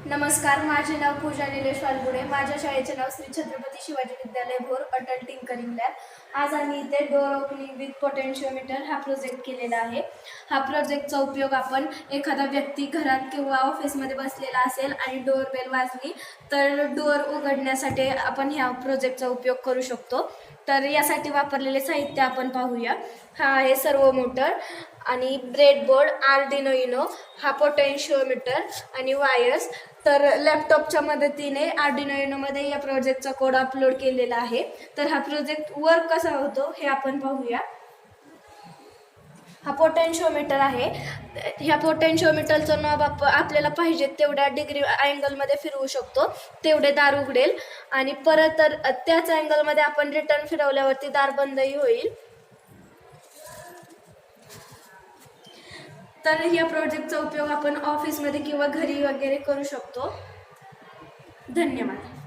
नमस्कार, माझे नाव पूजा निलेश वालगुडे. माझ्या शाळेचे नाव श्री छत्रपती शिवाजी विद्यालय भोर अटल टिंकरिंग लॅब. आज आम्ही इथे डोअर ओपनिंग विथ पोटेन्शिओमीटर हा प्रोजेक्ट केलेला आहे. हा प्रोजेक्टचा उपयोग आपण एखादा व्यक्ती घरात किंवा ऑफिसमध्ये बसलेला असेल आणि डोअर बेल वाजली तर डोअर उघडण्यासाठी आपण ह्या प्रोजेक्टचा उपयोग करू शकतो. तर यासाठी वापरलेले साहित्य आपण पाहूया. हा आहे सर्वो मोटर आणि ब्रेडबोर्ड, आर्डिनो युनो, हा पोटेन्शिओमीटर आणि वायर्स. तर लॅपटॉपच्या मदतीने आर्डिनो युनोमध्ये या प्रोजेक्टचा कोड अपलोड केलेला आहे. तर हा प्रोजेक्ट वर्क कसा होतो हे आपण पाहूया. हा पोटेन्शिओमीटर आहे. ह्या पोटेन्शिओमीटरचं नॉब आपल्याला पाहिजे तेवढ्या डिग्री अँगलमध्ये फिरवू शकतो, तेवढे दार उघडेल आणि परत तर त्याच अँगलमध्ये आपण रिटर्न फिरवल्यावरती दार बंदही होईल. तर या प्रोजेक्टचा उपयोग आपण ऑफिसमध्ये किंवा घरी वगैरे करू शकतो. धन्यवाद.